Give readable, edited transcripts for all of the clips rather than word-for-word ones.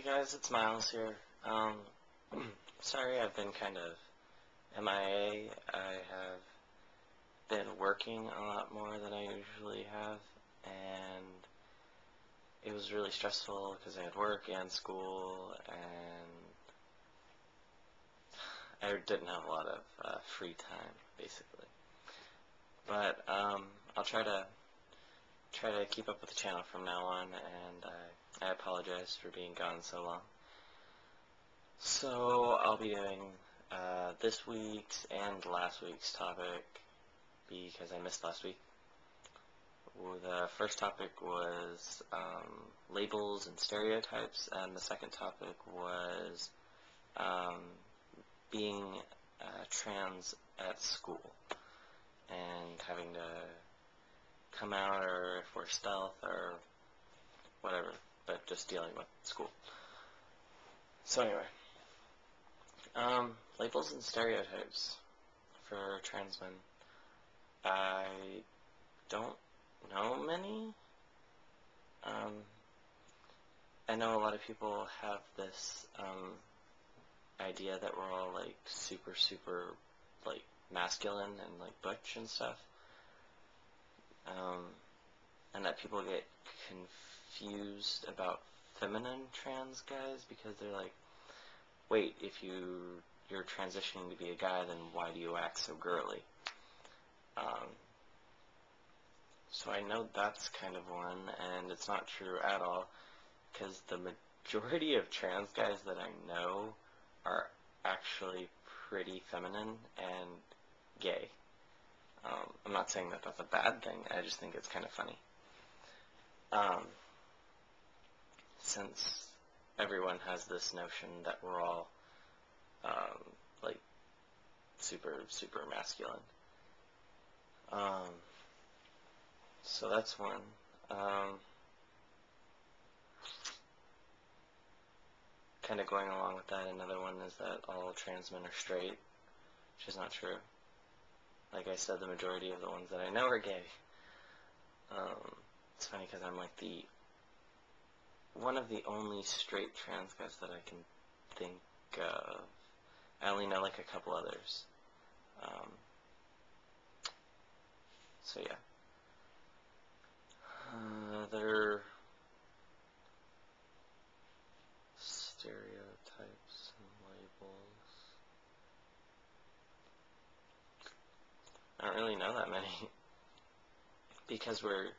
guys, it's Miles here. Sorry I've been kind of MIA. I have been working a lot more than I usually have, and it was really stressful because I had work and school, and I didn't have a lot of free time, basically. But I'll try to keep up with the channel from now on, and I apologize for being gone so long. So I'll be doing this week's and last week's topic because I missed last week. The first topic was labels and stereotypes, and the second topic was being trans at school and having to come out, or if we're stealth or whatever, but just dealing with school. So anyway, labels and stereotypes for trans men. I don't know many. I know a lot of people have this idea that we're all like super like masculine and like butch and stuff, and that people get confused about feminine trans guys because they're like, wait, if you're transitioning to be a guy, then why do you act so girly? So I know that's kind of one, and it's not true at all, because the majority of trans guys that I know are actually pretty feminine and gay. I'm not saying that that's a bad thing, I just think it's kind of funny. Since everyone has this notion that we're all like super masculine. So that's one. Kind of going along with that, another one is that all trans men are straight, which is not true. Like I said, the majority of the ones that I know are gay. It's funny because I'm like one of the only straight trans guys that I can think of. I only know like a couple others. So yeah. Other stereotypes and labels. I don't really know that many because we're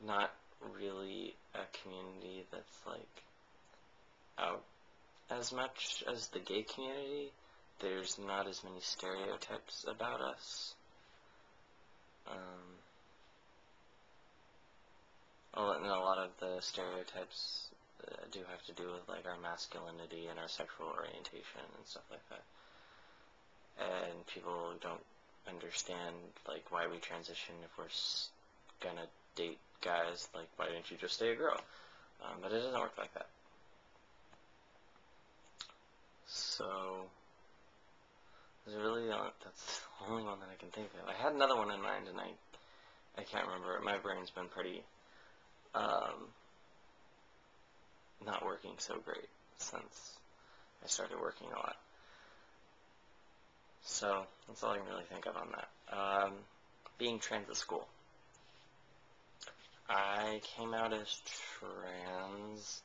not really a community that's like out as much as the gay community. There's not as many stereotypes about us. And a lot of the stereotypes do have to do with like our masculinity and our sexual orientation and stuff like that. And people don't understand like why we transition if we're gonna date guys. Like, why didn't you just stay a girl? But it doesn't work like that. So that's the only one that I can think of. I had another one in mind and I can't remember it. My brain's been pretty not working so great since I started working a lot. So that's all I can really think of on that. Being trans at school. I came out as trans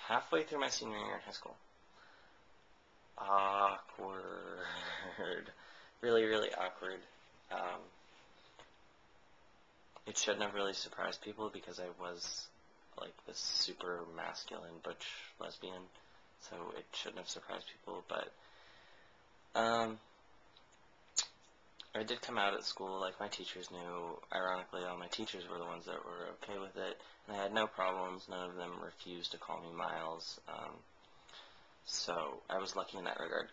halfway through my senior year in high school. Awkward. Really awkward. It shouldn't have really surprised people because I was like this super masculine butch lesbian, so it shouldn't have surprised people, but I did come out at school. Like, my teachers knew. Ironically, all my teachers were the ones that were okay with it, and I had no problems. None of them refused to call me Miles, so I was lucky in that regard.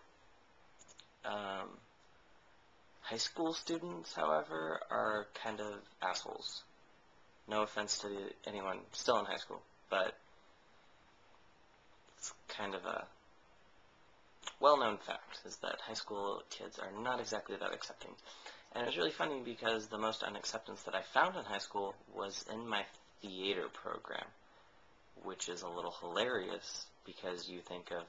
High school students, however, are kind of assholes. No offense to anyone still in high school, but it's kind of a well-known fact, is that high school kids are not exactly that accepting. And it was really funny because the most unacceptance that I found in high school was in my theater program, which is a little hilarious because you think of,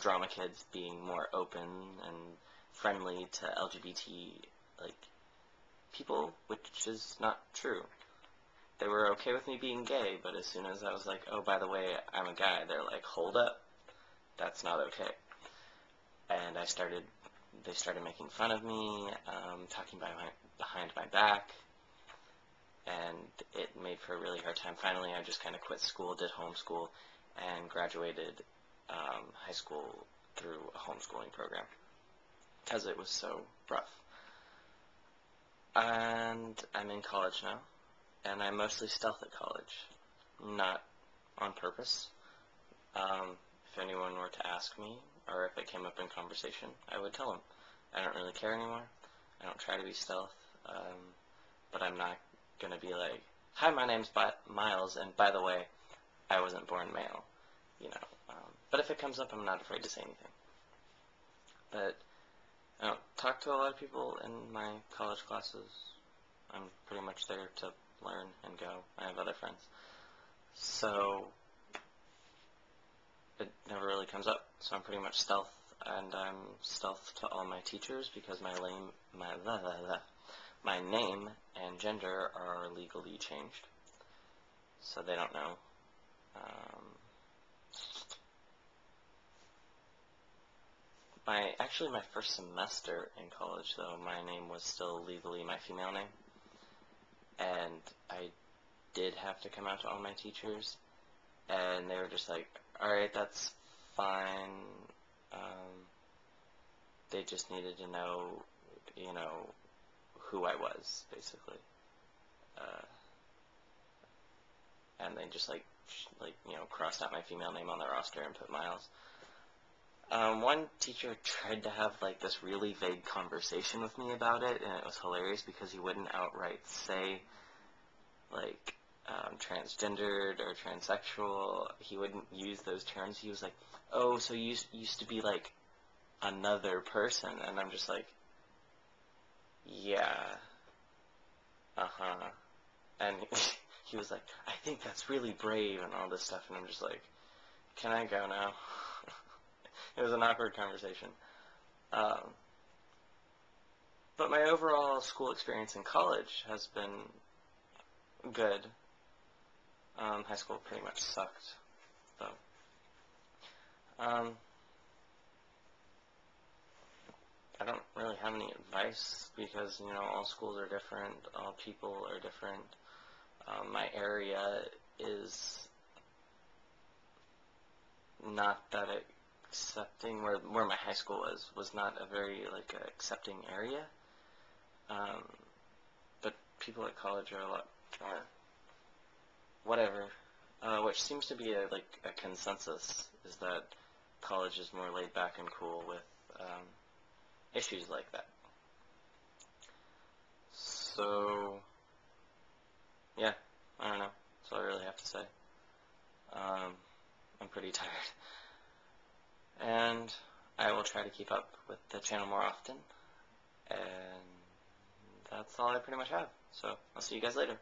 drama kids being more open and friendly to LGBT, like, people, which is not true. They were okay with me being gay, but as soon as I was like, oh, by the way, I'm a guy, they're like, hold up, that's not okay. And they started making fun of me, talking behind my back, and it made for a really hard time. Finally, I just kind of quit school, did homeschool, and graduated high school through a homeschooling program, because it was so rough. And I'm in college now, and I mostly stealth at college, not on purpose. If anyone were to ask me, or if it came up in conversation, I would tell them. I don't really care anymore. I don't try to be stealth, but I'm not going to be like, hi, my name's Miles, and by the way, I wasn't born male, But if it comes up, I'm not afraid to say anything. But I don't talk to a lot of people in my college classes. I'm pretty much there to learn and go. I have other friends. So it never really comes up. So I'm pretty much stealth, and I'm stealth to all my teachers because my name and gender are legally changed. So they don't know. Actually, my first semester in college, though, my name was still legally my female name, and I did have to come out to all my teachers, and they were just like, alright, that's fine. They just needed to know, who I was, basically. And they just, crossed out my female name on the roster and put Miles. One teacher tried to have, this really vague conversation with me about it, and it was hilarious because he wouldn't outright say, transgendered or transsexual. He wouldn't use those terms. He was like, oh, so you used to be, another person. And I'm just like, yeah, uh-huh. And he was like, I think that's really brave and all this stuff. And I'm just like, can I go now? It was an awkward conversation. But my overall school experience in college has been good. High school pretty much sucked, though. I don't really have any advice because, all schools are different, all people are different. My area is not that accepting. Where my high school was not a very, accepting area. But people at college are a lot more whatever, which seems to be a consensus, is that college is more laid back and cool with issues like that. So, yeah, I don't know. That's all I really have to say. I'm pretty tired. And I will try to keep up with the channel more often. And that's all I pretty much have. So, I'll see you guys later.